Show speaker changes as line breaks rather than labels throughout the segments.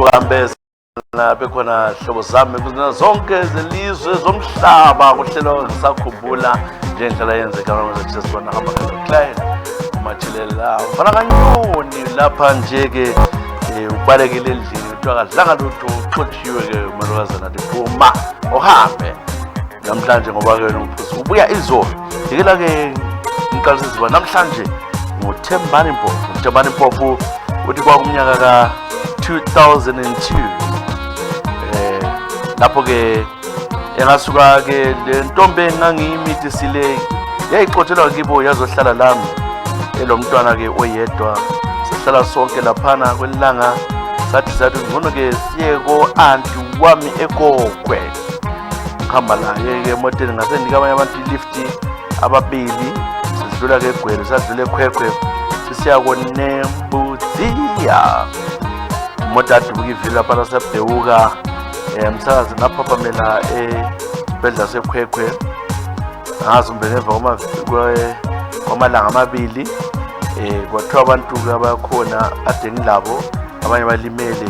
uhambeza bekhona hlobo zami kuzona zonke zelizwe zomhlaba kuhlelo ngisakhumbula njengendlela yenzeka nje sibona hamba ngecline umathelela ufana kanyoni lapha nje ke ubalekile endlini kuthiwa kadlanga lutho uxotshiwe ke umalokazana diphuma uhambe namhlanje ngoba ke uphuzu ubuya izolo ikela ke ngiqalisa ziba namhlanje nguThembani Mpofu uthi kwakumnyaka ka 2002 lapho ke engasuka ke le ntombi engangiyimithi sile yayixotshelwa kibo yazohlala lami elomntwana ke oyedwa sihlala sonke laphana kwelanga sathi ngcono ke siye ko anti wami ekokwe khamba la ke emoteni ngasenika abanye abantu lift ababili sidlula ke egwele sadlula ekhwekhwe sisiya koNembuziya moto adubuka ivili lapha nasebhewuka umsakazi naphaphamela esibhedlela sekhwekhwe ngazumbe ngemva kwamalanga amabili kwathiwa abantu abakhona ade ngilabo abanye balimele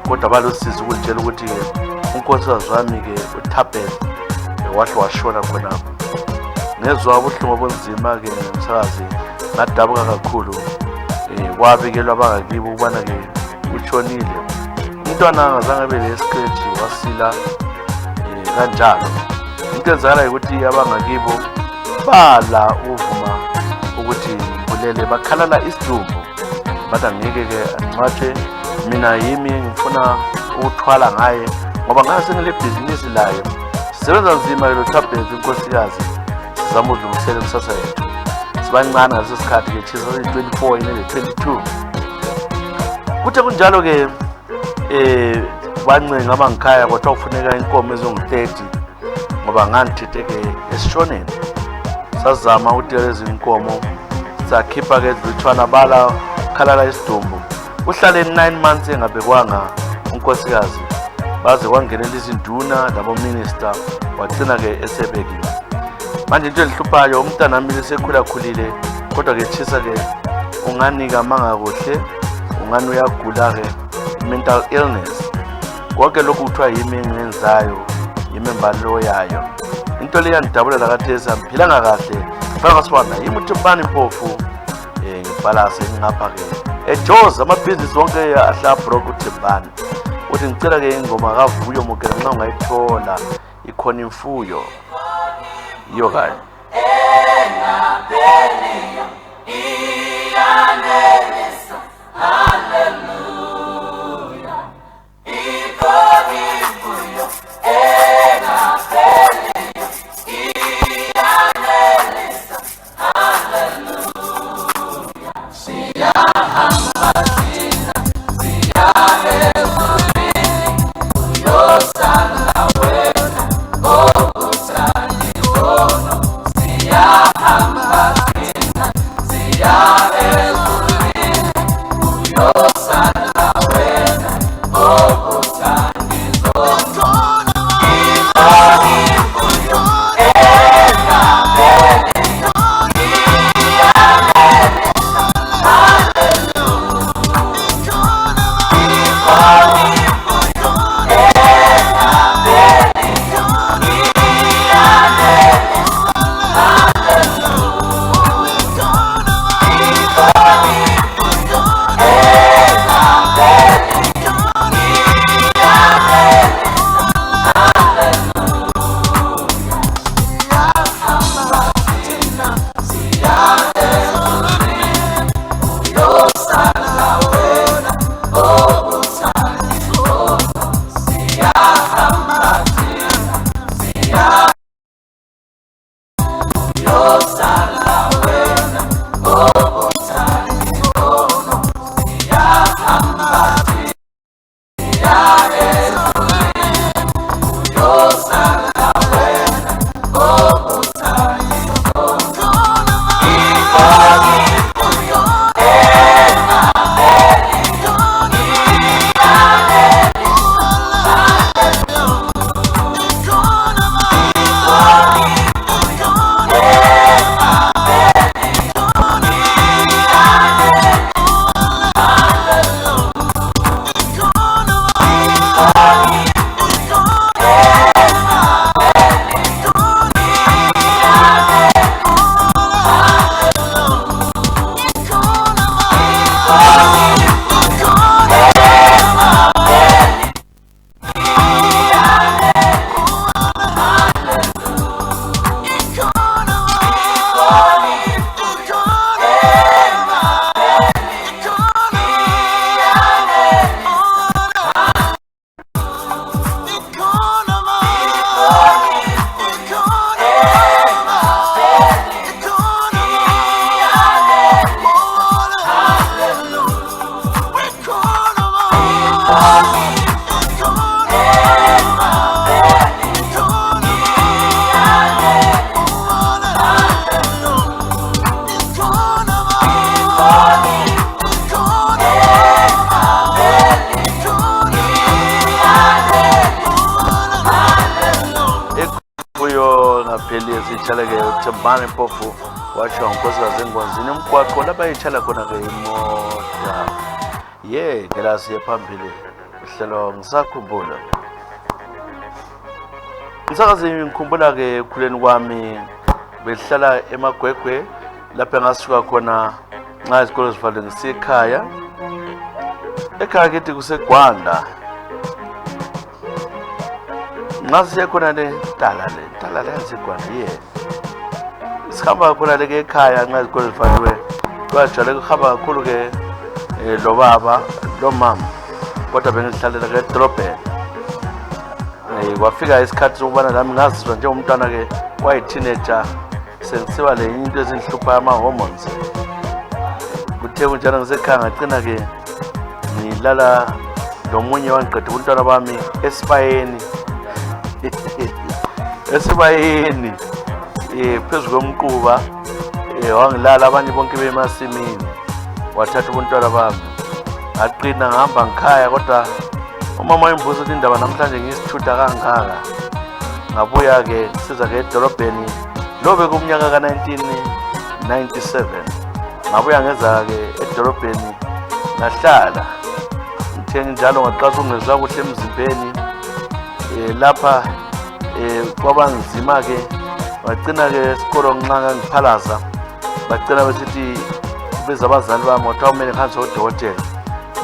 kodwa balosizo ukulitshela ukuthi unkosikazi wami ke uThabet wahle washona khonapho ngezwa ubuhlungu obunzima ke umsakazi ngadabuka kakhulu kwabikelwa abangakibo ukubana ke ushonile umntwana angazange abe le-scratch wasila kanjalo into enzakala ukuthi abangakibo bala uvuma ukuthi mbulele bakhalala isidumbu bathi angeke ke angcwatshwe mina yimi ngifuna ukuthwala ngaye ngoba ngase ngile bhizinisi layo sisebenza nzima ke lo Thabet inkosikazi sizama ukudlulisela kusasa yethu sibancane ngaleso sikhathi ke Tshisa 24 inele 22 kuthe kunjalo ke bancenga abangikhaya kodwa kufuneka inkomo ezongu-30 ngoba ngandithethe ke esishoneni sazama ukuthi lezi inkomo sakhipha ke ezilutshwana bala khalala isidumbu uhlale 9 months engabekwanga unkosikazi baze kwangenela izinduna labominister wagcina ke esebekiwe manje into elihluphayo umntana wami lesekhulakhulile kodwa ke Tshisa ke unganika mangakuhle ungani uyagula ke mental illness konke lokhu kuthiwa yimi engenzayo yimi embalo yayo into le yandidabulela khathesi amphilanga kahle fangasibona yimi uThembani Mpofu ngibhalase ngapha ke eJozi amabhizinisi wonke ahla broke uThembani uthi ngicela ke ingoma kavuyo mukela nxa ungayithola ikhona imfuyo iyo kanye ngitshala-ke uThembani Mpofu washo ngonkosikazi Engwanzini umgwaqo lapha itshala khona-ke imota ngela siye phambili uhlelo Ngisakhumbula. Ngikhumbula-ke ekukhuleni kwami behlala eMagwegwe lapho engasisuka khona nxa izikolo zivalwe ngisiya ekhaya kithi kuseGwanda. Nxa siye khona ntala le yaseGwanda sihamba khona ke ekhaya nxa izikolo zivaliwe kwajwayele kuhamba kakhulu-ke lo baba lo mama kodwa bengihlalela ke edrobheni. Kwafika isikhathi sokubana nami ngazizwa njengomntwana-ke wayi-teenager sengisiba le into ezingihluphayo ama-hormones. Kuthe kunjalo ngisekhaya ngagcina-ke ngilala lomunye wangiqeda ubuntwana bami esibayeni phezu komquba. Wangilala abanye bonke bemasimini wathatha ubuntwana bami ngaqina ngihamba ngikhaya kodwa umama wayembuza ukuthi indaba namhlanje ngisithutha kangaka. Ngabuya-ke ngisiza-ke edolobheni lobe kumnyaka ka-1997 ngabuya ngeza-ke edolobheni ngahlala ngithe njalo ngaqasa ungezwa kuhle emzimbeni lapha kwaba nzima-ke ngagcina-ke esikolo nxa ngiphalaza bagcina besithi beza abazali bami wathiwa kumele ngihanjise odokotela.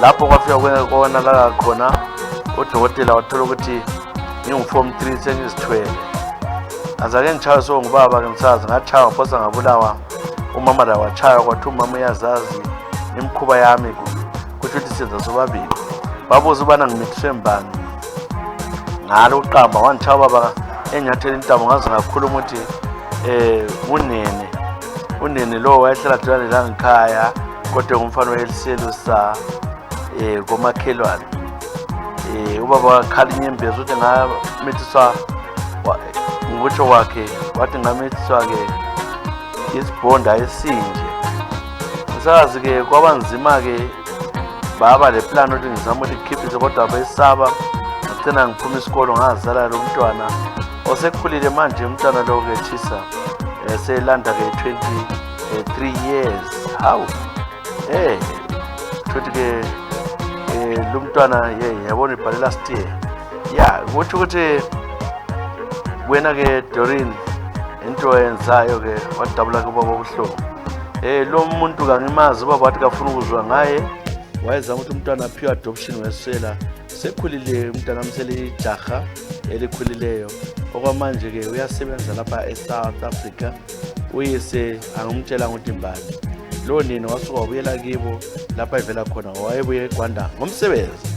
Lapho kwafika konakala khona odokotela wathola ukuthi ngingu-form 3 sengizithwele. Azake ngitshaywe so ngubaba-ke msazi ngatshaywa ngaphosa ngabulawa. Umama la watshaywa kwathi umama uyazazi imikhuba yami kusho ukuthi senza sobabili. Babuza ubana ngimithiswe mbani ngalo uqamba wangitshaya ubaba enyathela intamo ngaze ngakhuluma ukuthi unene lo wayehlala duzane la ngikhaya kodwa ngumfana wayeliselusa komakhelwane. Ubaba wakhala inyembezi ukuthi ngamithiswa ngokutsho kwakhe wathi ngamithiswa-ke isibhonda esinje. Ngisazi-ke kwaba nzima-ke baba le plan ukuthi ngizama ukuthi ngikhiphise kodwa besaba ngagcina ngiphuma isikolo ngazala lo mntwana osekhulile manje umntwana lo-ke Tshisa selanda-ke 23 years. Hawu futhi-ke lo mntwana yabona ibhale last year kutsho ukuthi wena-ke Doreen into oyenzayo-ke wadabula-ke ubaba obuhlungu. Lo muntu kangimazi ubaba wathi kafuna ukuzwa ngaye wayezama ukuthi umntwana aphiwe adoption weswela. Sekhulile umntwana msele ijaha elikhulileyo okwamanje-ke uyasebenza lapha eSouth Africa. Uyise angimtshela ukuthi mbani lo nini wasuka wabuyela kibo lapha evela khona wayebuye eGwanda ngomsebenzi.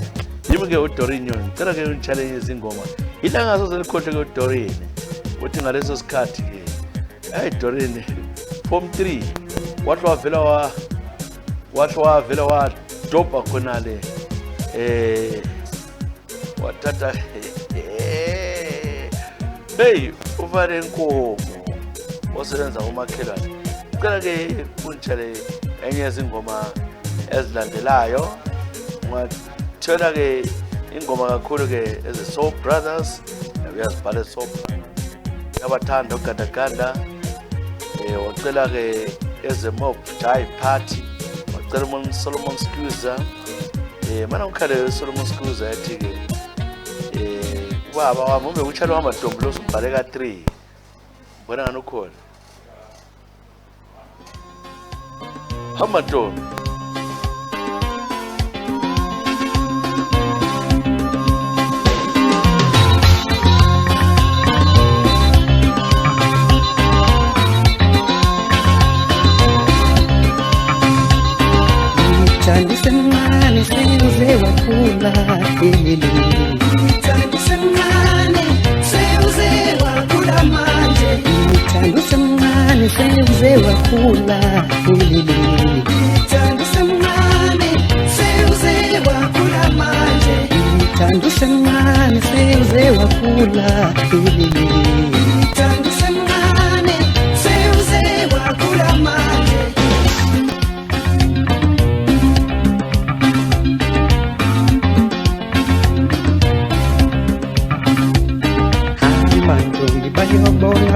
Yimi-ke uDoreen ngicela-ke ungitshalele izingoma ilanga sozelikhohle-ke uDoreen uthi ngaleso sikhathi-ke Doreen form 3 wathi wavela wadobha khonale wathatha uvale inkomo osebenza umakhelwane. Ngicela-ke ungitshele enye yezingoma ezilandelayo. Ungathola-ke ingoma kakhulu-ke eze-Soul Brothers uyazibhala Soul yabathanda ugandaganda. Wacela-ke eze-Mob Jai Party wacela Solomon Scuza mana ukhale Solomon Scuza yathi-ke ubaba wami ube utshalo wamadombi losubhale ka-3 bona ngani ukhona hamadombi.
Semane seuze wakhula seuze wakhula manje semane seuze wakhula semane seuze wakhula manje semane seuze wakhula semane seuze wakhula manje.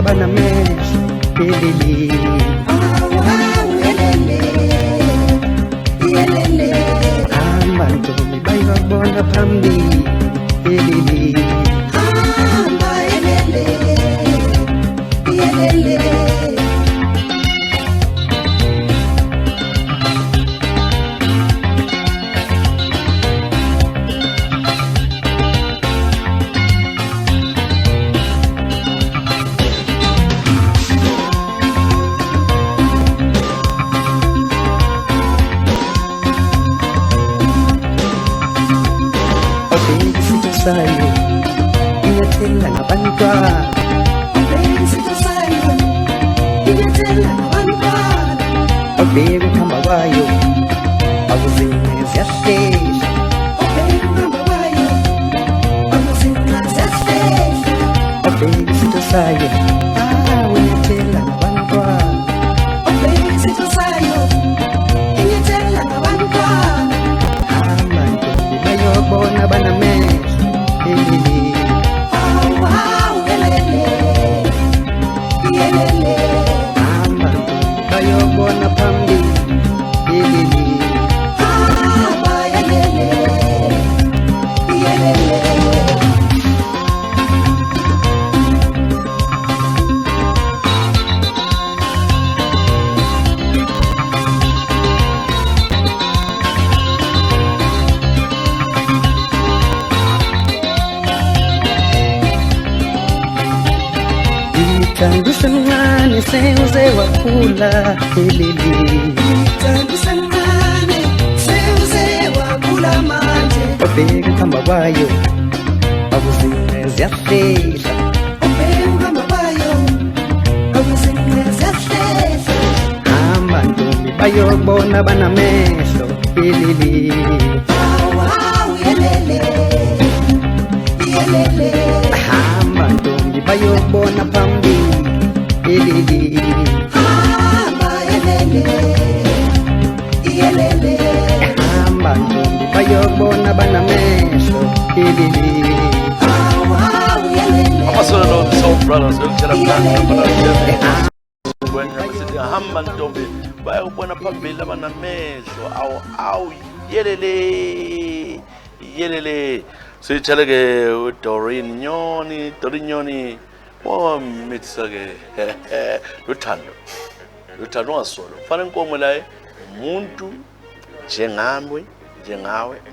banamehlo yelele hamba ntombi bayobona phambili yelele sayo inyathela ngabantwana isitho sayo inyathela ngabantwana obheka ukuhamba kwayo akuzime ziyahlela obheka ukuhamba kwayo akuzime ziyahlela obheka isitho sayo inyathela ngabantwana obheka isitho sayo inyathela ngabantwana hamba ntombi bayobona banamehlo hamba bayobona phambili Tandusemncane sewuze wakhula elele Tandusemncane sewuze wakhula manje obheka ukuhamba kwayo akuzime ziyahlela obheka ukuhamba kwayo akuzime ziyahlela hamba ntombi bayobona banamehlo elele hamba ntombi bayobona phambili hamba ntombi bayobona banamehlo
Amasono soul brothers hamba ntombi bayobona phambili abanamehlo awu yelele sitheleke uDoreen Nyoni mithisa ke luthando ngasolo kufanele inkomo la umuntu njengawe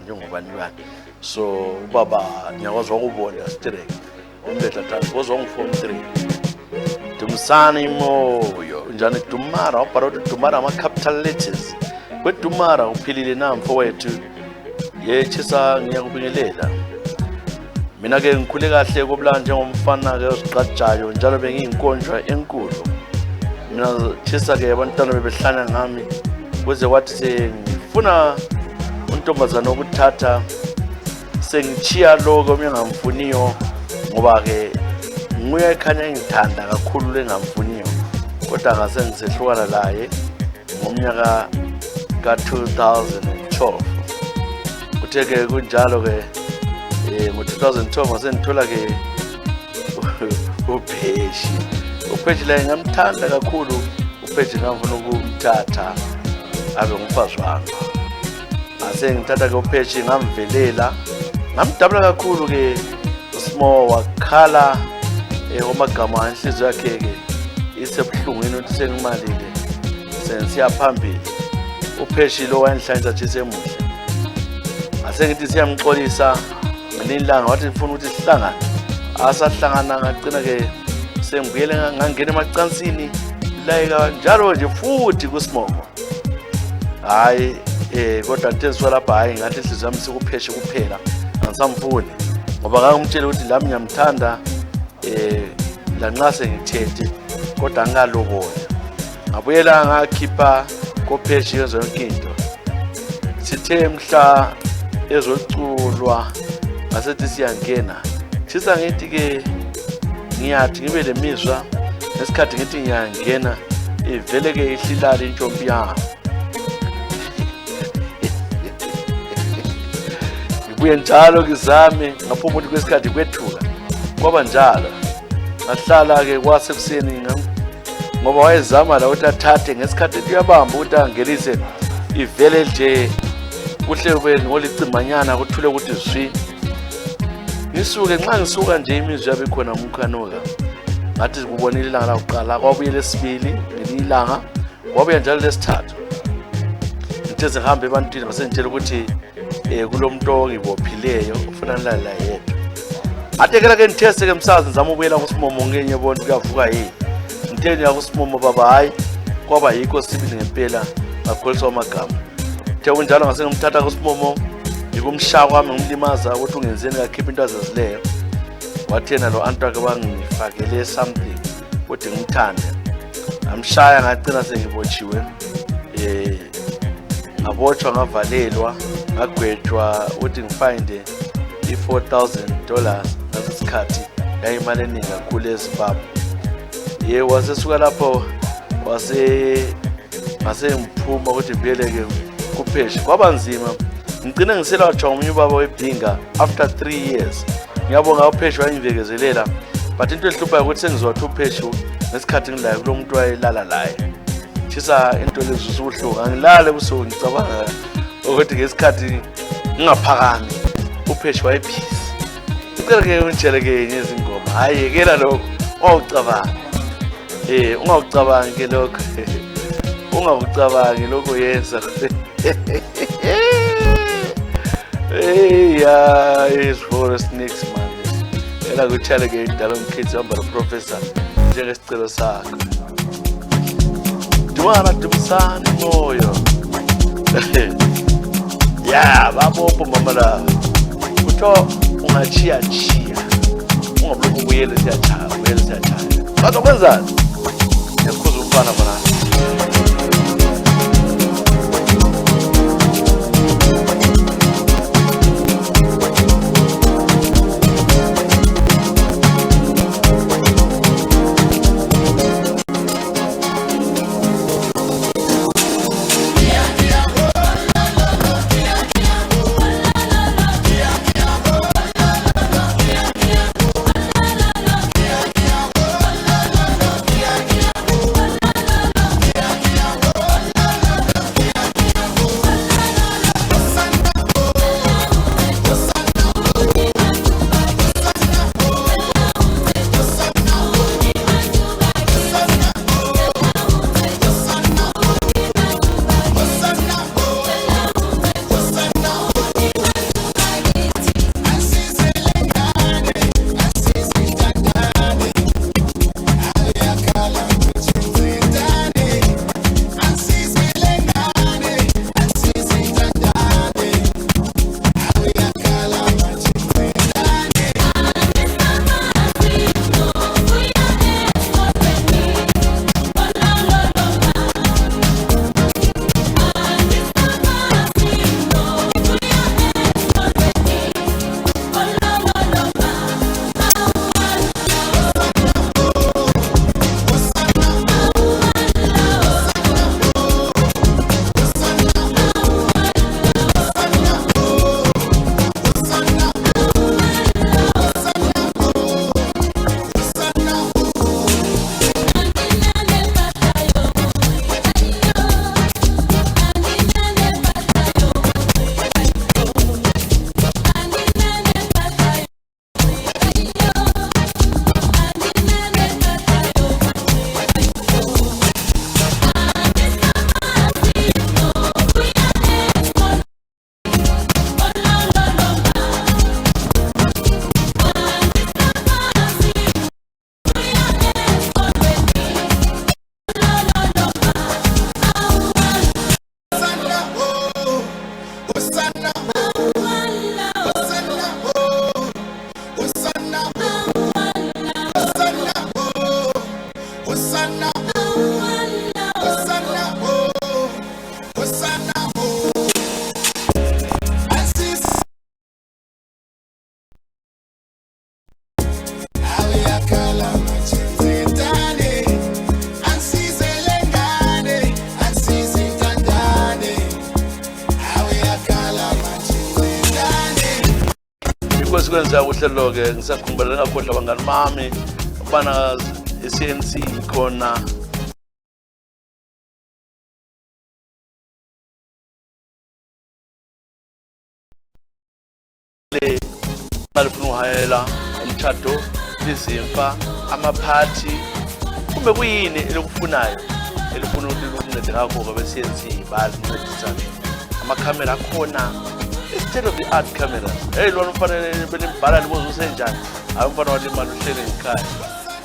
njengobani bani so ubaba ngiyakwazi ukubona straight umbetha thanda uzwa ngifom 3 dumsana imoyo njani dumara ubhara dumara ama capital letters kwedumara uphilile na mfowethu Tshisa ngiyakubingelela mina ke ngikhule kahle kobula njengomfana ke osiqajayo njalo bengiyinkonjwa enkulu mina Tshisa ke abantwana bebehlanya ngami kuze kwathi sengifuna untombazana okuthatha sengichiya lokho ngingamfuniyo ngoba ke nguye ekhanya ngithanda kakhulu lengamfuniyo kodwa ngase ngisehlukana laye ngomnyaka ka-2012 utheke kunjalo ke ngo-2012 ngase ngithola ke upheshi la ngamthanda kakhulu upheshi ngamfuna ukumthatha abe ngumfazi wami ngase ngithatha ke upheshi ngamvelela ngamdabula kakhulu ke usmo wakhala omagama inhliziyo yakhe ke isebuhlungwini ukuthi sengimalile sensiya phambili upheshi lo wayenhlanza Tshisa emuhle ase ngithi siyamxolisa ngelilanga wathi ngifuna ukuthi sihlangane asahlangana ngagcina ke sengibuyele ngangena emacansini layika njalo nje futhi kuSimomo hayi kodwa ntezwe lapha hayi ngathi inhliziyo yami sikupheshe kuphela angisamfuni ngoba ngangimtshela ukuthi lami ngiyamthanda lanxa sengithethe kodwa ngalobola ngabuyela ngakhipha kopheshi yonke into sithe mhla ezoculwa ngasethi siyangena Tshisa ngithi ke ngiyathi ngibe lemizwa esikhathi ngithi ngiyangena ivele ke ihlilala intombi yami ngibuye njalo kizame ngaphuma ukuthi kwesikhathi kwethuka kwaba njalo ngahlala ke kwasekuseni ngoba wayezama la ukuthi athathe ngesikhathi uyabamba ukuthi angelise ivele nje kuhle kube ngolicimanyana kuthule ukuthi zwi ngisuke nxa ngisuka nje imizwa yabe khona umkhanuka ngathi kubonile ilanga la kuqala kwabuye lesibili ngelinye ilanga kwabuye njalo lesithathu ngithe zihambe ebantwini ngasengitshela ukuthi kulomuntu ongibophileyo ufuna nilala yedwa atekela ke ngithese ke msazi ngizama ukubuyela kuSimomo ngenye bonke kuyavuka yini ngitheni yakuSimomo baba hayi kwaba yikho sibili ngempela ngakholiswa amagama the kunjalo ngase ngimthatha kuSimomo ngikumshaya kwami ngimlimaza ukuthi ungenzeni kakhipha into azazileyo wathena lo antwake bangifakele something ukuthi ngimthande amshaya ngagcina sengibotshiwe ngabotshwa ngavalelwa ngagwetshwa ukuthi ngifinde $4,000 ngasesikhathi yayimali eningi kakhulu eZimbabwe wasesuka lapho ngase ngiphuma ukuthi vele-ke kupheshe kwaba nzima ngigcine ngiselatshwa ngomunye ubaba webhinga after 3 years ngiyabonga upheshe wayingivekezelela but into ehluphayo ukuthi sengizowathi upheshe ngesikhathi ngilayo kulo muntu wayelala laye Tshisa into lezo usuhlungu angilale busuku ngicabanga ukuthi ngesikhathi ngingaphakami upheshe wayephisi ngicela ke ungitshele ke ngezingoma hayi yekela lokho ungawucabanga ungawucabangi ke lokho ungawucabangi lokho yenza is for snakes man ela kuthale ke idala umkhithi hamba lo professor njengesicelo sakho Duana dubisani moyo babopho mama la kutho ungachiya ungabuloko ubuyele siyachaya bazokwenzani yakhuza umfana khona
kwenza uhlelo ke ngisakhumbula ngakhohlwa abangani bami
ukubana i-CNC ikhona balifuna uhayela umshado, izimfa, amaphathi, kumbe kuyini elikufunayo elifuna ukunceda ngakho be-CNC balincedisana. Amakhamera akhona, state of the art cameras. Hey lona ufanele benibhala libuza usenjani, hayi umfana walimala uhleli ngekhaya,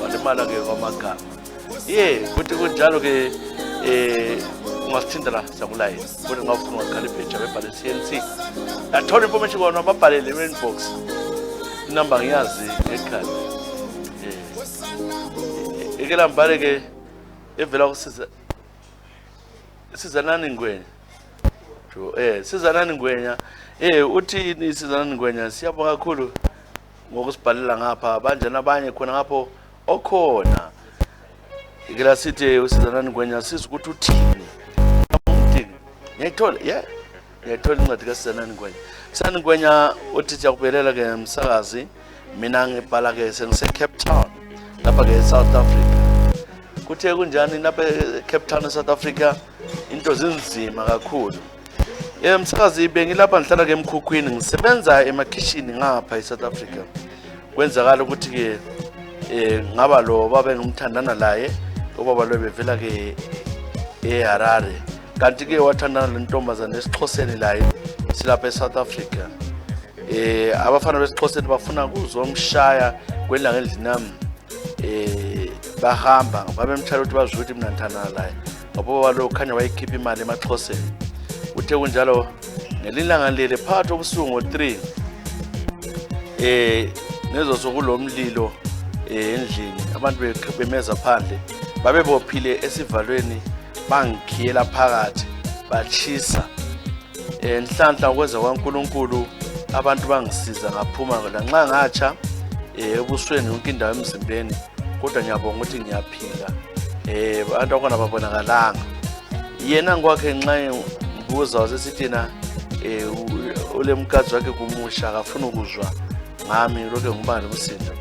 walimala ke kwamagama. Kuthi kunjalo ke ungasithinta la sakulayini kodwa ngafuna ungakhalibheja bebhale CNC. Yathola information kona babhalele inbox. Inamba ngiyazi ekhaya. Ikela mbale ke evela kusiza sizanani ngwenya. Sizanani ngwenya. Uthi nisizanani ngwenya siyabonga kakhulu ngokusibhalela ngapha banje nabanye khona ngapho okhona. Ikela sithi usizanani ngwenya sisukuthi uthini. Ngiyithola ngiyithola incwadi kaSizanani Ngwenya. Sizanani Ngwenya uthi siyakubelela ke umsakazi, mina ngibhala ke sengise Cape Town lapha ke South Africa. Kuthe kunjani lapha Cape Town South Africa into zinzima kakhulu. Umsakazi bengilapha ngihlala ke emkhukhwini ngisebenza emakhishini ngapha eSouth Africa. Kwenzakala ukuthi ke ngaba lo babe ngumthandana laye, ubaba lo bevela ke eHarare. Kanti ke wathandana lentombazana esixhoseni laye silapha eSouth Africa. Abafana besixhoseni bafuna kuzomshaya kwelanga endlinami. Bahamba babemtshela ukuthi bazwe ukuthi mina ngithandana laye. Ngoba lo khanya wayikhipha imali emaxhoseni. Uthe kunjalo ngelilanga lele phakathi obusuku ngo3 nezo sokulomlilo endlini abantu bemeza phandle babebophile esivalweni bangikhiyela phakathi batshisa. Nhlanhla ukwenza kwaNkulunkulu abantu bangisiza ngaphuma la nxa ngatsha ebusweni yonke indawo emzimbeni kodwa ngiyabonga ukuthi ngiyaphila. Abantu akona babonakalanga yena ngokwakhe nxa ngibuza wasesithina ule mkazi wakhe kumusha akafuna ukuzwa ngami lokho ngibanga nomsindo.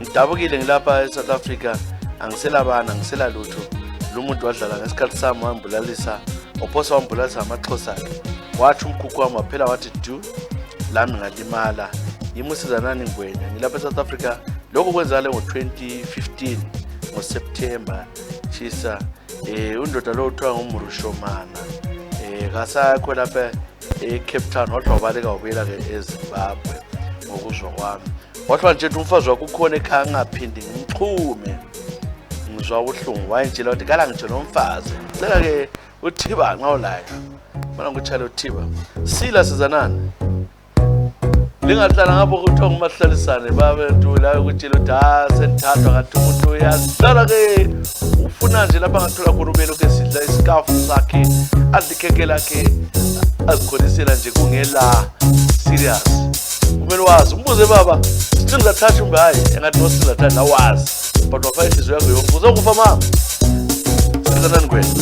Ngidabukile ngilapha eSouth Africa angiselabana angisela lutho. Lo muntu wadlala ngesikhathi sami wambulalisa ophosa wambulalisa amaXhosa akhe. Wathi umkhukhu wami waphela wathi du lami ngalimala. Yimusizanani Ngwenya ngilapha eSouth Africa. Lokho kwenzakale ngo2015 ngoSeptember. Tshisa undoda lo uthiwa ngumrushomana kasakho lapha eCape Town wathi wabaleka wabuyela ke eZimbabwe ngokuzwa kwami. Wathi nje umfazi wakhe ukhona ekhaya ngaphindi ngimxhume. Ngizwa ubuhlungu wayentshela ukuthi kala ngitsho nomfazi. Cela ke uThiba nxa ulayo. Mana ngutshela uThiba. Sila sizanani. Lingahlala ngapho kuthiwa ngumahlalisane babetula ukutshela ukuthi senthathwa kanti umuntu uyahlala ke ufuna nje lapha ngathola khona ubelo ke sidla isikafu sakhe adlikheke lakhe azikholisela nje kungela serious. Kumele wazi umbuze baba sithi ngizathatha umbe hayi engathi nosizathatha wazi but wafaya inhliziyo yakho yonke uzokufa mama. Sizanani Ngwenya.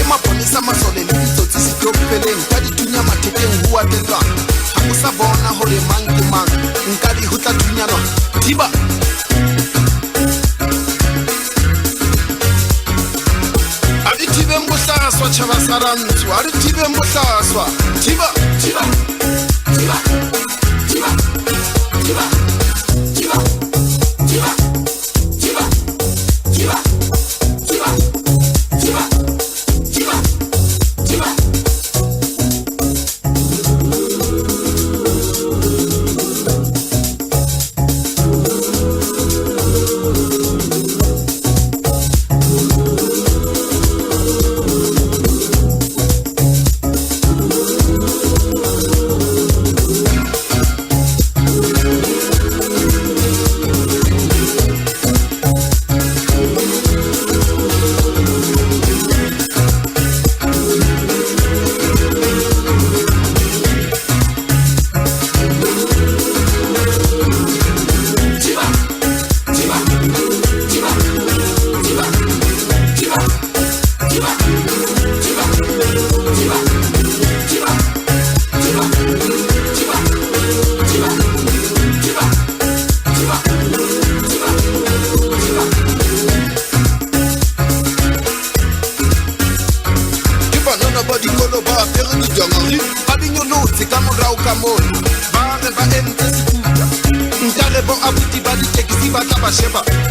Emapolisa masoleni izotsi sithobi Thiba. Thibe mbosaswa chabasarantu ari thibe mbosaswa thiba thiba thiba thiba thiba thiba thiba thiba thiba thiba thiba thiba thiba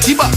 Thiba.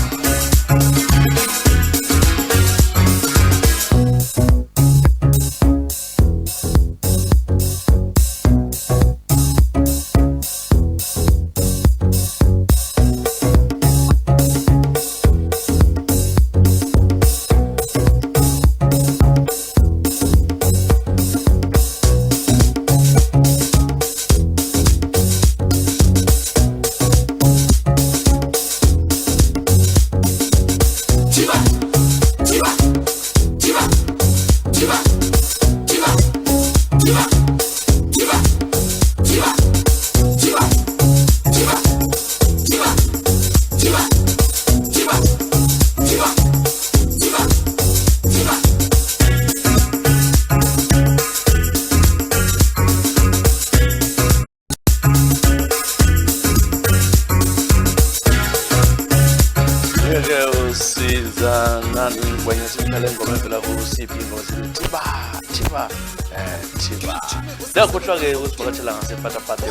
Ngiyakhohlwa-ke ukuzivakashela ngasepatapata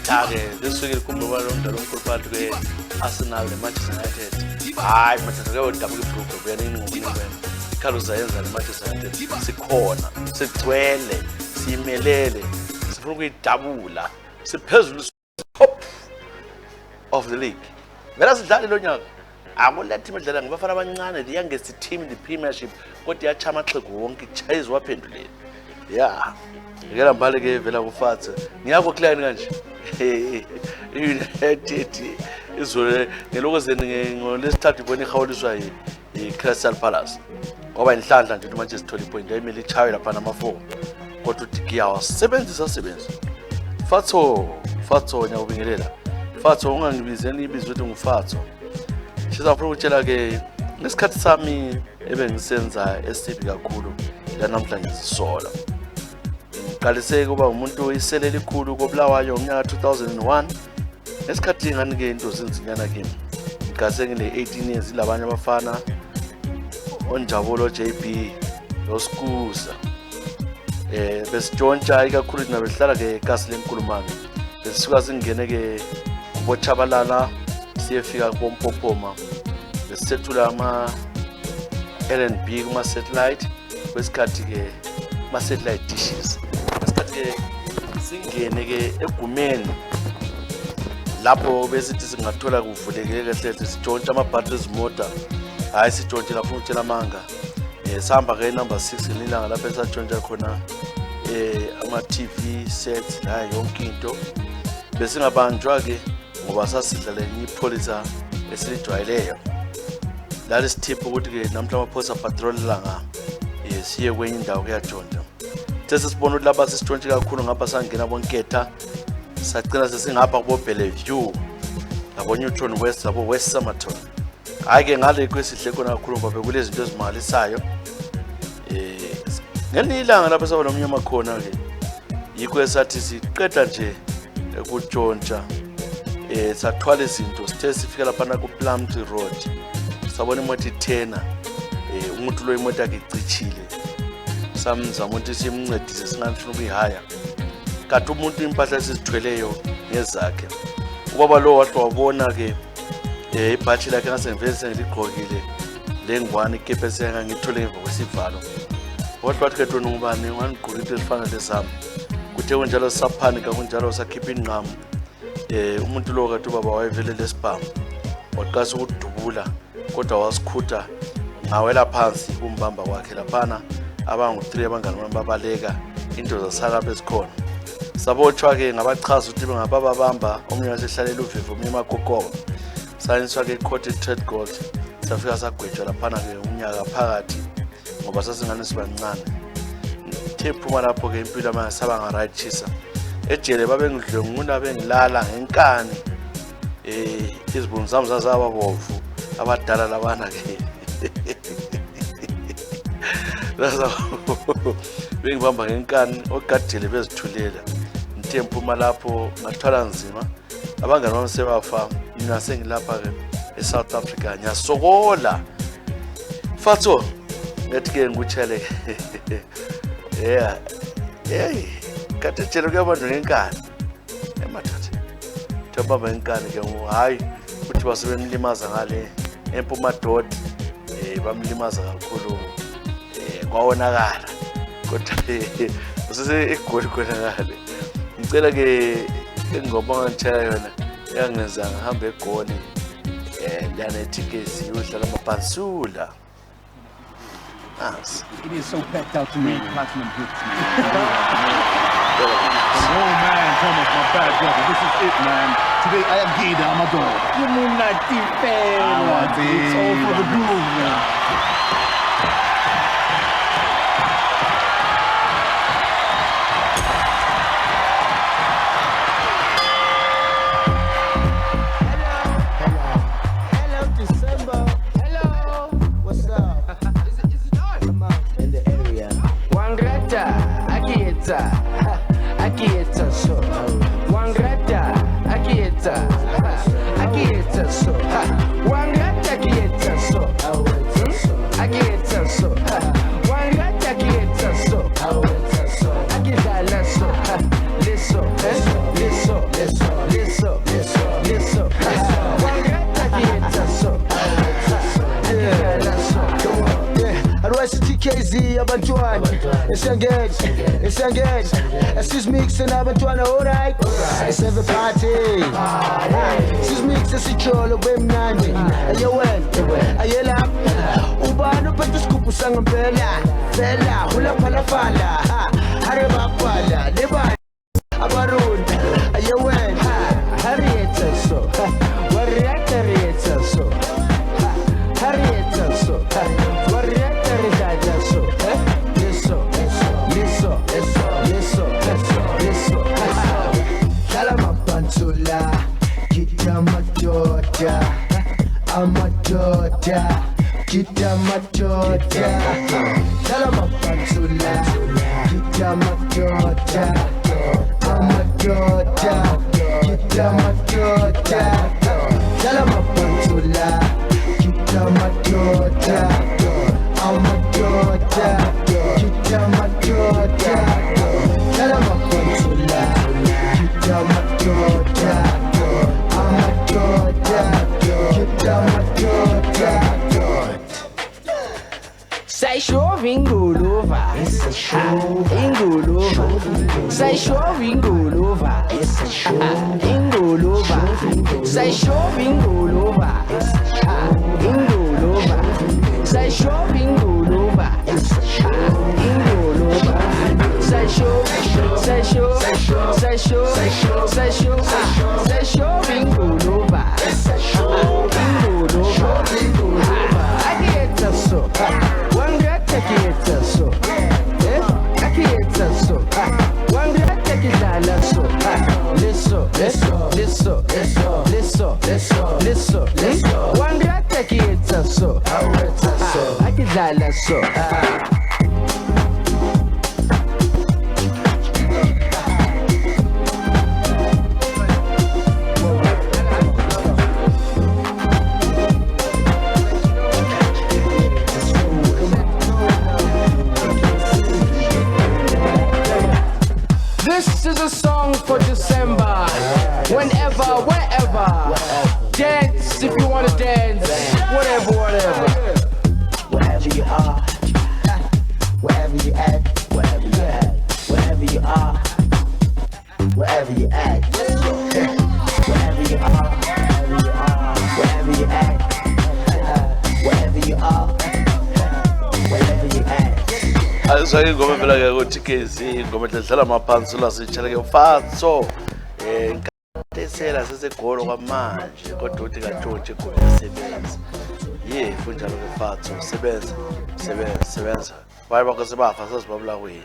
cha-ke lesuke likhumbuka lo mdlalo omkhulu phakathi kwe-Arsenal ne-Manchester United. Hhayi Manchester kuyodabuka ibhulukwe kuyanini ngomunye iKhaluza yenza le-Manchester United sikhona sigcwele siyimelele sifuna ukuyidabula siphezulu top of the league. Vela sidlale lo nyaka akula team edlala ngibafana abancane the youngest team in the Premiership kodwa yachama amaxhegu wonke ichayizi waphenduleni. Yeah, ngela mbali ke vela kufathe ngiyakho client kanje United izole ngelokozeni ngolesithathu ibona ihawoliswa iCrystal Palace ngoba inhlanhla nje uManchester sithola ipoint ayimele ichawe lapha nama4 kodwa uDiki yawasebenzisa Fatso nyawubingelela Fatso ungangibizeni ibizo ukuthi nguFatso Tshisa ufuna ukutshela ke ngesikhathi sami ebengisenza esibi kakhulu la namhlanje sisola ngaliseke kuba umuntu isele likhulu kobulawayo ngonyaka 2001 esikhathi ngani ke into zinzinyana kimi ngase ngine 18 years labanye abafana onjabulo JB loskuza besitshontsha ikakhulu nabehlala ke eKasi leNkulumane besisuka singene ke kubochabalala siyefika kompopoma besethula ama LNB kuma satellite kwesikhathi ke ma satellite dishes kwesikhathi ke singene ke egumeni lapho besithi singathola kuvuleke kahle sitshontsha ama batteries motor hayi sitshontshe lapho utshela amanga sihamba ke number 6 nilanga lapho esatshontsha khona ama TV sets hayi yonke into besingabanjwa ke ngoba sasidlala ipolisa esilijwayeleyo lali sithipho ukuthi ke namhla amaphosa patrol langa siye kwenye indawo kuyajonta tese sibona ukuthi laba sisitshontshe kakhulu ngapha sangena bonketha sacina sesingapha kubo Bellevue labo Newton West labo West Summerton hayi ke ngale kwesihle khona kakhulu ngoba bekulezi zinto ezimalisayo ngelilanga lapho saba nomnyama khona ke yikho esathi siqeda nje ukutshontsha sathwala izinto sithe sifika laphana ku-Plumtree Road sabona imoto ithena umuntu lo imoto yakhe icitshile samzama ukuthi simncedise singafuna ukuyihaya kanti umuntu impahla esizithweleyo ngezakhe ubaba lo wahle wabona-ke ibhathi lakhe ngasengivele sengiligqokile le ngwane ikephe sengangithole ngemva kwesivalo wahle wathi-ke tona ngubani wandigqoka into ezifanele zami kuthe kunjalo sisaphanika kunjalo sakhipha inqamu umuntu lo kade ubaba wayevele lesibhamu waqasa ukudubula kodwa wasikhutha ngawela phansi kumbamba kwakhe laphana abangu-3 abangani bami babaleka into zasala bezikhona sabotshwa-ke ngabachaza ukuthi bengabababamba omunye wasehlalela uvivu omunye emagogoba sayiniswa-ke i-court i-trade gold safika sagwetshwa laphana-ke umnyaka phakathi ngoba sasingane sibancane the phuma lapho-ke impilo amanye saba nga-right Tshisa ejele babengidlwengula bengilala ngenkani izibunu zami zazababovu abadala labana-ke bengibamba ngenkani ogadile bezithulela ngithe mphuma lapho ngathwala nzima abangani bami sebafa mina sengilapha-ke e-South Africa ngiyasokola fatso ngathi-ke ngikutshele kade ejele kuyabanjwa ngenkani emathathe thobamba ngenkani-ke hayi ukuthi basebemlimaza ngale empumadodi bamlimaza kakhulu kwawonakala kodwa usese egoli khonakale ngicela-ke engingoma ngangitshela yona yangenza ngihamba egoli liyanethikezi yodlala amabhansula nansi.
It is so packed out to me, platinum hits, man. Oh man, Thomas, my bad brother. This is it, man. Today I am Gida, I'm a dog.
You mean not defend?
It's all for the groove, man.
Akieta so Wangrata Akieta so Wangrata Akieta so Akieta so Wangrata Akieta so Akidala so Liso Wangrata Akieta so Akidala so Arwasi TKZ abantwana esangage sis mix abantwana alright let's have a party sis mix esijolo bemnandi ayewena ayela ubani uphethe isigubhu sangempela phela ulaphala fala hare bakwala lebani abarunda ayewena Harriet so Harriet so Harriet so Kita matoja, dalam pansula. Kita matoja, amatoja. Kita matoja, dalam pansula. Kita matoja, amatoja. Kita matoja, dalam pansula. Kita matoja, amatoja. Kita matoja. Sai chove engolova, esse show engolova. Sai chove engolova, esse show engolova. Sai chove engolova, engolova. Sai chove engolova, esse show engolova. Sai chove, sai chove, sai chove, sai chove, sai chove engolova, esse show engolova. Akieta so. Akieta so, Akieta so, Wangrata Kidala so, Liso, Wangrata Akieta so, Akidala so. whenever, wherever. Dance if you wanna dance, whatever, whatever.
Wherever you are, wherever you at, wherever you at, wherever you are, wherever you at, wherever you are, wherever you are, wherever you at, wherever you are, wherever you at.
Azake ngoma phela ke ukuthi kezi ngoma edlala amaphansi la sitshela ke mfatso tesela sesegolo kwamanje kodwa uthi kaJoji egoli yasebenza funjalo ke mfatso sebenza baye bakho sebafa sesibabula kwini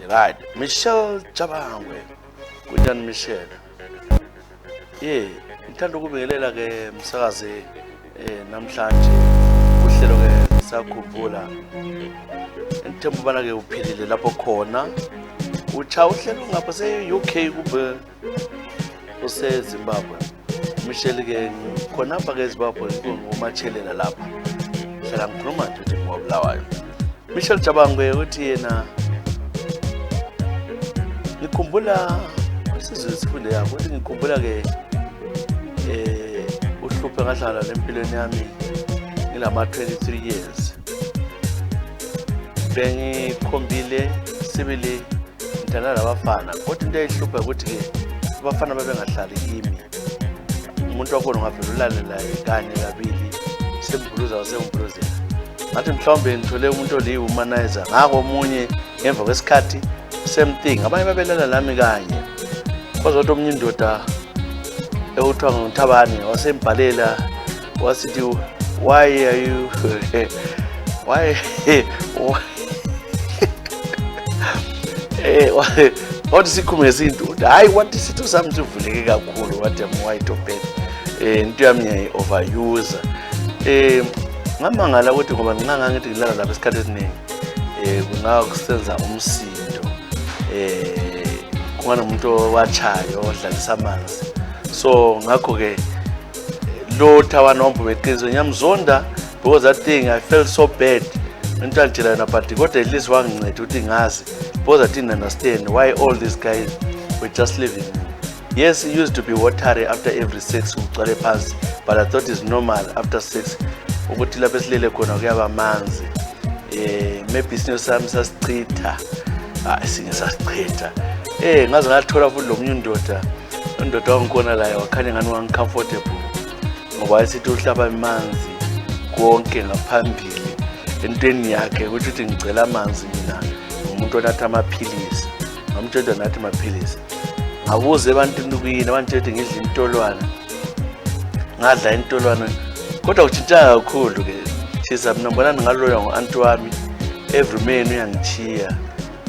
right Michelle Jabangwe kunjani Michelle ngithanda ukubingelela ke msakazi namhlanje uhlelo ke Ngisakhumbula Ngithemba bana ke uphilile lapho khona ucha uhlelo ngapha se-UK kube use-Zimbabwe Michelle ke khona apha ke eZimbabwe ngomatshelela lapha hlala ngikhuluma nje ukuthi ngobulawayo Michelle Jabangwe uthi yena ngikhumbula isizwe sifunde yakho uthi ngikhumbula ke uhluphe ngahlala lempilweni yami ngilama 23 years bengikhombile sibili ngithanda labafana kodwa into eyihlupha ukuthi ke abafana babengahlali kimi umuntu wakhona ungavela ulalela kanye kabili sembuluza wasembuluzela ngathi mhlawumbe ngithole umuntu oliyi-humanizer ngako omunye ngemva kwesikhathi same thing abanye babelala lami kanye kodwa ukuthi omunye indoda ekuthiwa nguThabani wasembhalela wasithi why are you why wathi sikhume izinto hayi wathi sithu sami sivuleke kakhulu wathi white open into yami ngiyayi-overuser ngamangala ukuthi ngoba nginanga ngithi ngilala lapha esikhathi esiningi kungakusenza umsindo kunganomuntu wachayo odlalisa amanzi so ngakho-ke lo Thabani wambo beqiniso ngiyamzonda because that thing I felt so bad into angitshela yona but kodwa at least wanginceda ukuthi ngazi because I didn't understand why all these guys were just living. Yes, it used to be watery after every sex ucale phansi but I thought it's normal after sex ukuthi lapho esilele khona kuyaba amanzi maybe isinyo sami sasichitha sinye sasichitha ngaze ngathola futhi lo munye indoda wangikhona la wakhanya ngani wangicomfortable ngoba wayesithi uhlaba amanzi konke ngaphambili entweni yakhe ukuthi ngicela amanzi mina umuntu onatha amaphilisi ngamtshela nathi amaphilisi ngabuze ebantwini kuyini abantshela ngidla intolwana ngadla intolwana kodwa kutshintsha kakhulu ke Tshisa mina ngibona ngaloya ngo-anti wami every man uyangichiya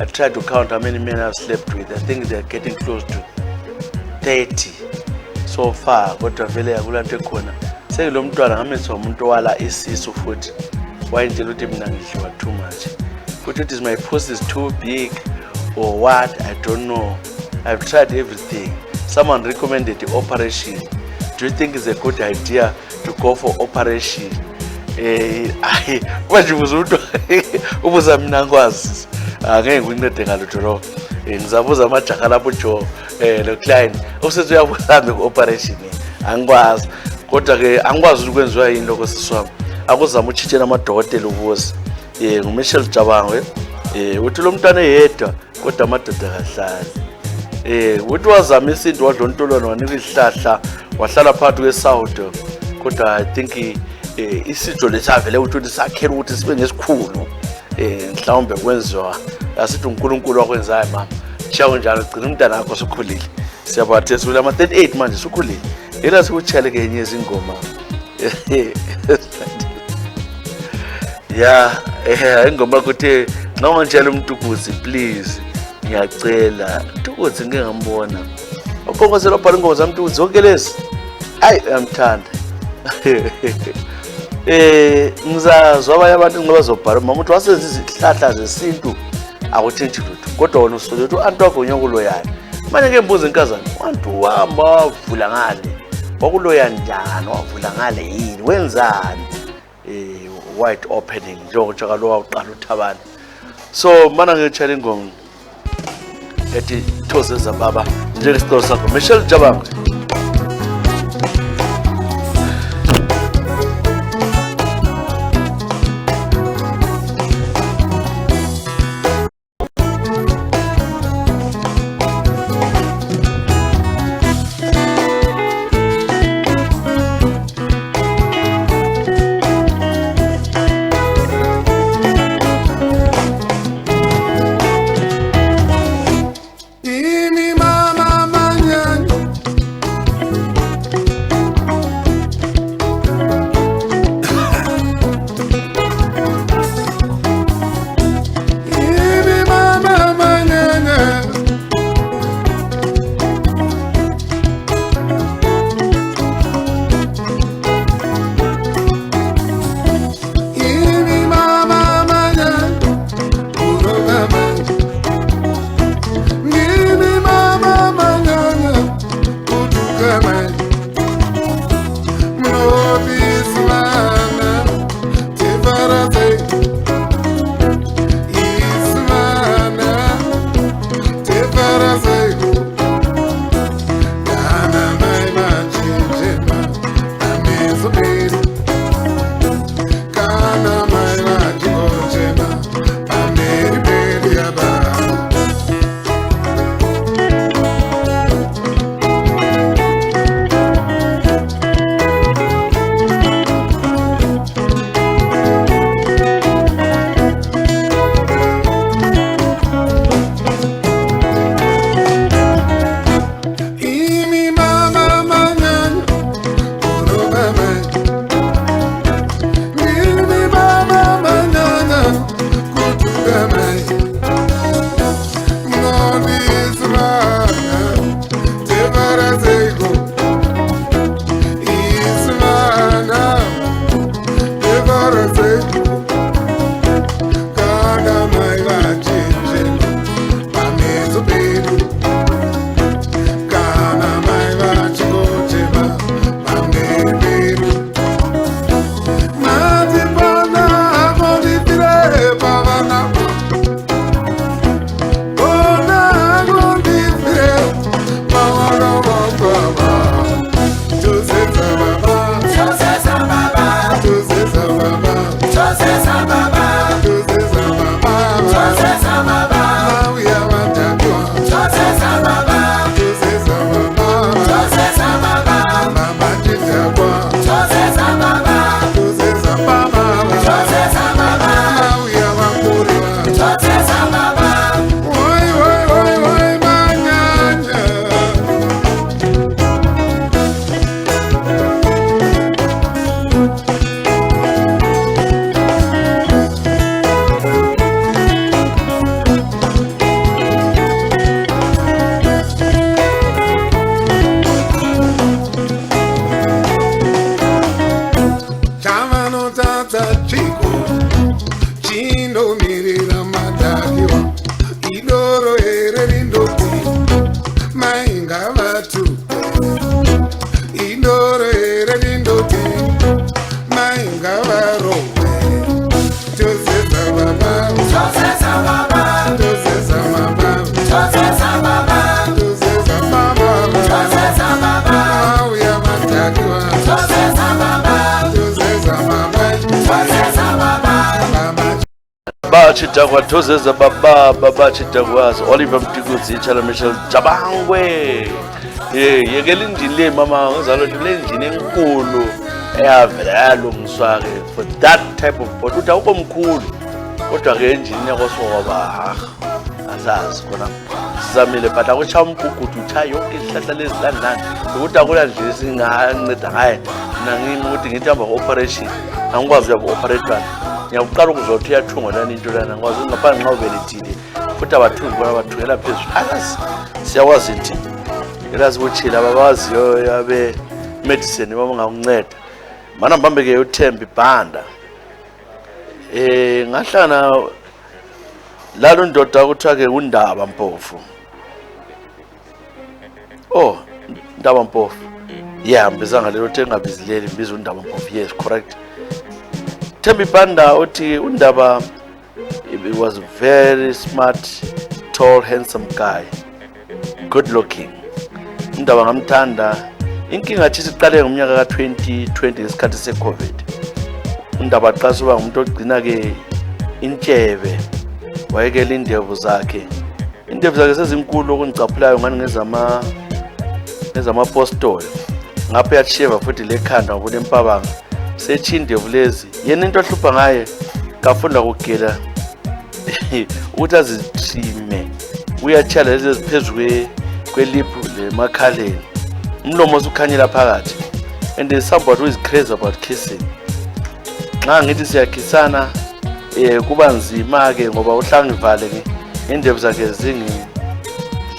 I tried to count how many men I've slept with. I think they're getting close to 30 so far kodwa vele yakulanto ekhona sekulo mntwana ngamenza umuntu wala isisu futhi wayentshela ukuthi mina ngidliwa too much but it is my pussy is too big or what I don't know. I've tried everything. Someone recommended the operation. Do you think it's a good idea to go for operation? Manje ubuza mina ngikwazi angeke ngincede ngalutho lo ngizabuza amajaha lapho jo lo client usethi uyabuhambe ku-operation angikwazi kodwa ke angikwazi ukwenziwa yini lokho siswami akuzama uchitshela amadokotela ubuze nguMichelle Jabangwe uthi lo mntwana eyedwa kodwa amadoda kahlali uthi wazama isinto wadla untolwana wanika isihlahla wahlala phakathi kwesawudo kodwa I think isitho lesavele ukuthi sakhela ukuthi sibe ngesikhulu mhlawumbe kwenziwa asithi uNkulunkulu wakwenzayo mama shawo njalo gcina umntana wakho sokhulile siyabathe sula ama 38 manje sokhulile yena sikutshele ke yenye izingoma ingoma kuthi noma njalo umntukuzi please ngiyacela umntukuzi ngeke ngambona ukhongozela ubhala ingoma zamntukuzi zonke lezi ayi uyamthanda ngizazwa abanye abantu ngoba bazobhala mama uthi wasenza izihlahla zesintu akutshintshi lutho kodwa wona usole ukuthi u-anti wakho nyokuloyani manje ke mbuza inkazana u-anti wahamba wavula ngale wakuloya njani wavula ngale yini wenzani wide opening njengokutsha kalo wawuqala uThabani so mana ngitshela ingoma ethi thoze zababa njengesicelo sakho Michelle Jabangwe. Chitagwa Tozeza Baba Chitagwas Oliver Mtiguzi Chala Michelle Jabangwe yekelindile mama ngizalo ndilendini enkulu eyavela umswake for that type of boat uthi awukho mkhulu kodwa ke engineer kosoba azazi khona sizamile but akutsha umgugudu utsha yonke ihlahla lezilandlana ukuthi akula nje singanceda ngaye mina ngimi ukuthi ngithi hamba operation angikwazi uya operate ngiyaqala ukuzothi uyathungolana into lana ngikwazi ngaphandle nxa ubelethile futhi abathungi bona bathungela phezulu akazi siyakwazi nje elazi ukuchila abawaziyo yabe medicine baba ngakunceda mana mbambeke uThembi Banda ngahlana lalo ndoda kuthiwa ke uNdaba Mpofu Ndaba Mpofu mbizanga lelo thengabizileli mbiza uNdaba Mpofu yes correct Thembi Banda uthi uNdaba he was a very smart tall handsome guy good looking indaba ngamthanda. Inkinga Tshisa iqale ngomnyaka ka-2020 ngesikhathi se-COVID. Indaba aqasa uba ngumuntu ogcina-ke intshebe, wayekela indevu zakhe. Indevu zakhe sezinkulu okungicaphulayo ngani ngezamapostoli. Ngapha yasheva futhi lekhanda ngabona empabanga. Sethi indevu lezi. Yena into ahlupha ngaye kafunda kugela ukuthi azithime. Uyatshela lezi eziphezu kweliphu lemakhaleni. Umlomo usukhanyela phakathi. And there's somebody who is crazy about kissing. Nxa ngithi siyakhisana kuba nzima ke ngoba uhlangivale ngendevu zakhe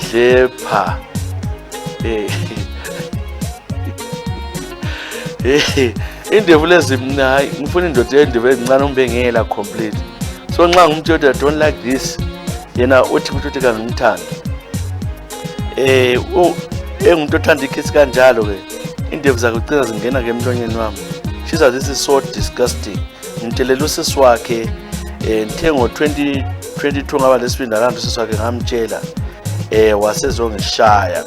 zingidlepha. Indevu lezi mina ngifuna indoda yendevu ezincane umbengela complete. So nxa ngumuntu I don't like this, yena uthi ukuthi kangimthanda. Engumuntu othanda ikiss kanjalo ke indevu zakhe ucina zingena ke emlonyeni wami. Tshisa, this is so disgusting. Ngimtelela usisi wakhe ngithe ngo-2022 ngaba lesibindi lanto usisi wakhe ngamtshela wasezongishaya.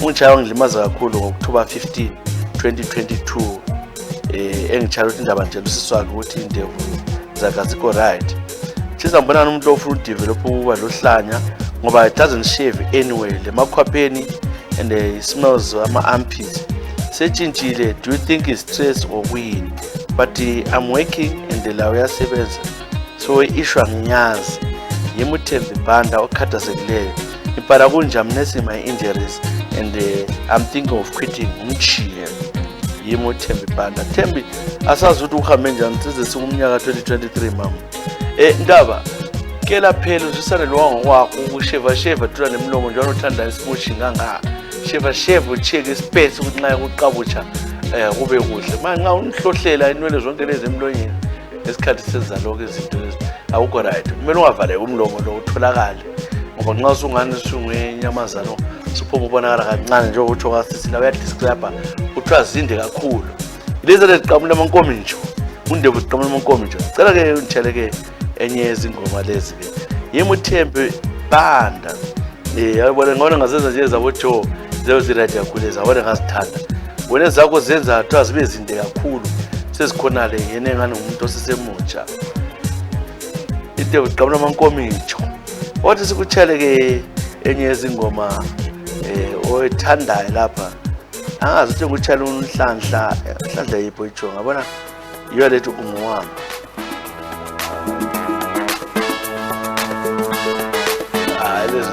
Ungishaya wangilimaza kakhulu ngo-October 15, 2022. Engitshela ukuthi indaba nje usisi wakhe ukuthi indevu zakhe azikho right. Tshisa, ngibona umuntu ofuna udevelop ukuba lohlanya ngoba it doesn't shave anyway. Le makhwapheni and it smells ama-armpits. Setshintshile, do you think it's stress or win? But I'm working and the law uyasebenza. So issue angiyazi. Yimuthembe Banda okhathazekileyo. Impara kunja mnesi my injuries and I'm thinking of quitting. Umchiye. Yimuthembe Banda. Thembi asazi ukuthi uhambe njani size singumnyaka 2023 mama. Ndaba kela phela uzisana lwanga wakho ukusheva thula nemlomo njalo uthanda isimushi nganga. Sheva ucheke ispace ukuthi nxa ukuqabutsha kube kuhle. Manje nxa unihlohlela inwele zonke lezi emlonyeni esikhathi sezaloku izinto lezi awukho right. Kumele ungavale umlomo lo utholakale ngoba nxa usungani sungwenyamazana suphuma ubonakala kancane nje ukuthi okasisila uyadescribe uthiwa zinde kakhulu. Lezi leziqamula amankomintsho undevu ziqamula amankomintsho. Cela ke ungitshele ke enye yezingoma lezi ke Yimuthembe Banda. Yabona ngona ngazenza nje zabo Joe lezo ziraja kakhulu wena ngazithanda. Wena zakho zenza kuthiwa zibe zinde kakhulu sezikhona le yena engane umuntu osisemutsha. Into uqabula amankomintsho. Wathi sikutshele ke enye yezingoma oyithandayo lapha. Angazi ukuthi ngutshela unhlanhla yipho icho ngabona iyo lethu umwami. Lezi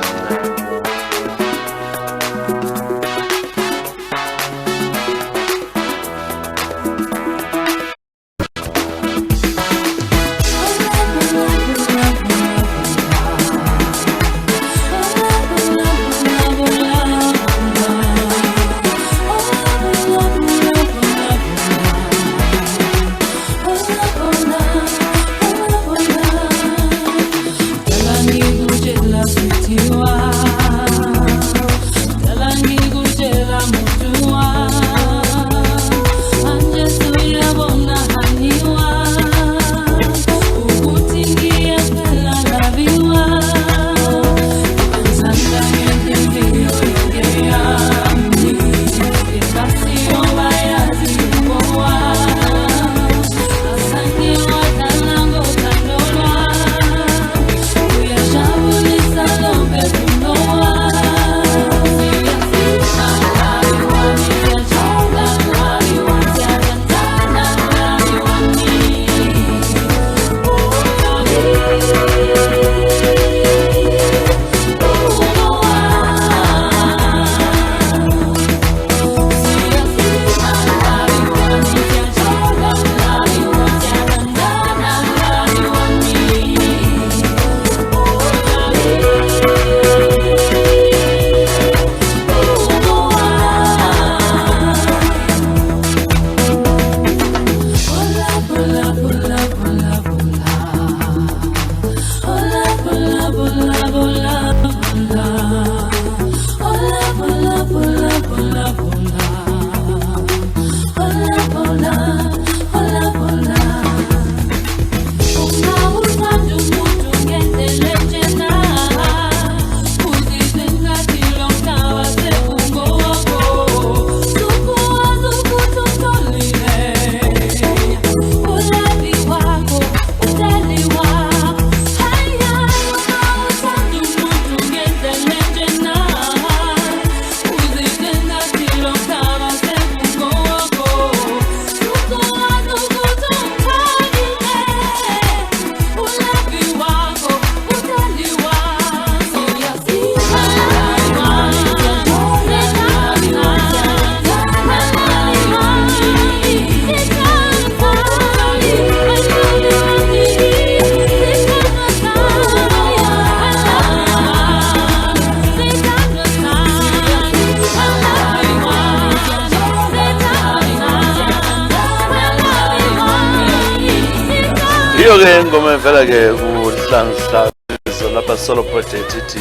Iyo-ke ngoma vela-ke kuhlanhlanzo lapha solo project ithi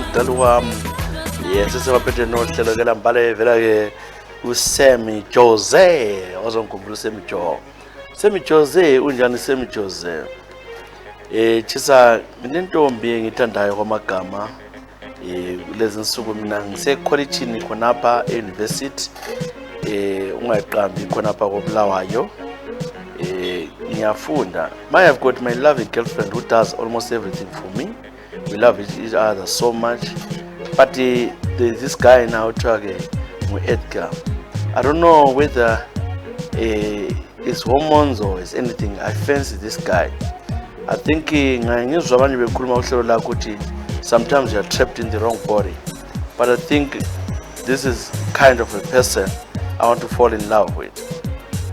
mdali wami. Yes, sesebaphethe nohlelo ke lambale vela-ke uSemi Jose ozongikhumbula uSemi Joe. Semi Jose unjani Semi Jose? Tshisa nginentombi engithandayo kwamagama. Kulezi nsuku mina ngisekolitshini khonapha e-university. Ungayiqambi khonapha koBulawayo. Ngiyafunda. I've got my loving girlfriend who does almost everything for me. We love each other so much. But this guy now talking with Edgar. I don't know whether it's hormones or it's anything. I fancy this guy. I think sometimes you're trapped in the wrong body. But I think this is kind of a person I want to fall in love with.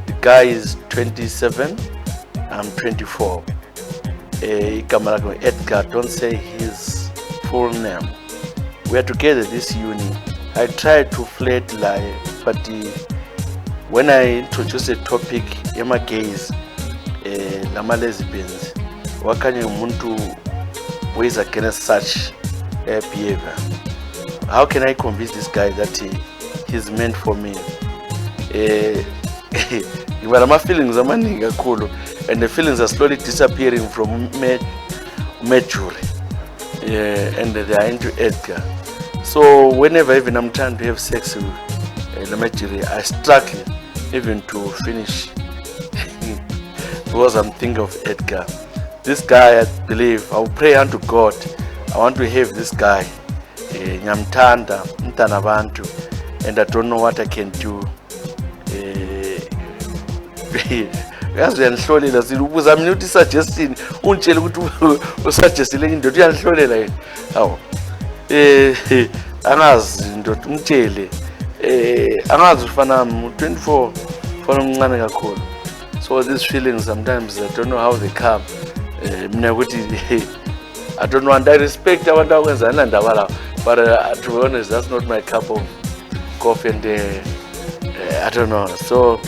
The guy is 27, I'm 24. Edgar, don't say his full name. We are together this uni. I tried to flirt like, but when I introduce a topic, Emma gays, Lama lesbians, what can you muntu who is against such behavior? How can I convince this guy that he's meant for me? My feelings are cool, and the feelings are slowly disappearing from Mercury, and they are into Edgar. So whenever even I'm trying to have sex with Mercury, I struggle even to finish because I'm thinking of Edgar. This guy, I believe, I will pray unto God. I want to have this guy, Nyamtanda, Mtanabantu, and I don't know what I can do. Yazi uyanihlolela ubuza mina uthi suggestion untshela ukuthi usuggestile indoda uyanihlolela yena. Hawo. Angazi indoda umtshele. Angazi ufana 24 ufana umncane kakhulu. So these feelings sometimes I don't know how they come. Mina ukuthi I don't know, and I respect abantu akwenza ndaba la, but to be honest that's not my cup of coffee, and I don't know. So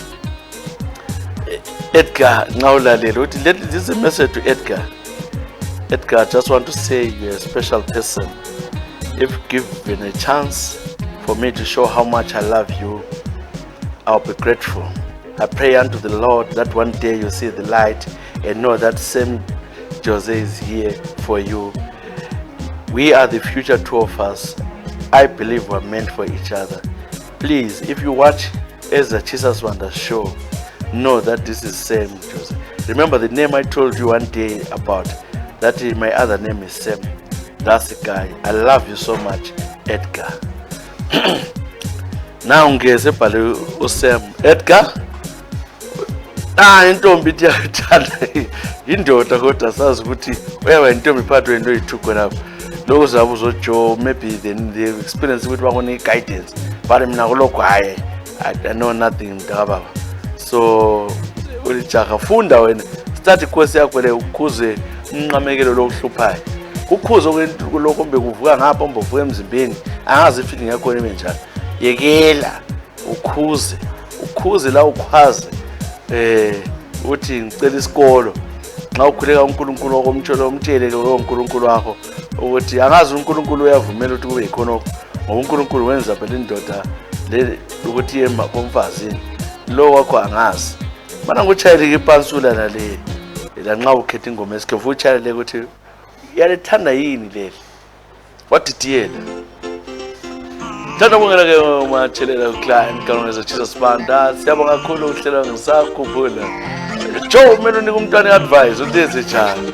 Edgar, now this is a message to Edgar. Edgar, I just want to say you're a special person. If given a chance for me to show how much I love you, I'll be grateful. I pray unto the Lord that one day you see the light and know that same Jose is here for you. We are the future, two of us. I believe we're meant for each other. Please, if you watch Ezra Tshisa Wonder show, know that this is Sam Jose. Remember the name I told you one day about, that my other name is Sam. That's the guy. I love you so much, Edgar. Now ngeze pale uSam. Edgar? Intombi iyathanda indoda kodwa sazi ukuthi uyaba intombi iphathwe into oyithuko lapho. Lokho zabe uzojo, maybe the experience ukuthi bakone guidance. But mina kulokho hayi, I know nothing mntaka. So ulijaha funda wena, start course yakho le ukhuze unqamekelo lokuhluphayo. Ukhuze lokho mbe kuvuka ngapha ombovuka emzimbeni, angazi feeling yakho njani. Yekela ukhuze la ukhwaze uthi ngicela isikolo. Nxa ukhuleka uNkulunkulu okomtshelo umtshele lo uNkulunkulu wakho ukuthi angazi uNkulunkulu uyavumela ukuthi kube ikhonokho, ngoba uNkulunkulu wenza phela indoda le ukuthi yema komfazini. Lo wakho angazi. Mana ngochayele ipansula nale. La nxa ukhetha ingoma esikhefu uchayele ukuthi yalethanda yini leli. What did yena? Thanda bongela ke mathelela uClient kanongeza Tshisa Sibanda. Siyabonga kakhulu uhlelo Ngisakhumbula. Joe mina unika umntwana advice uthi enze njani.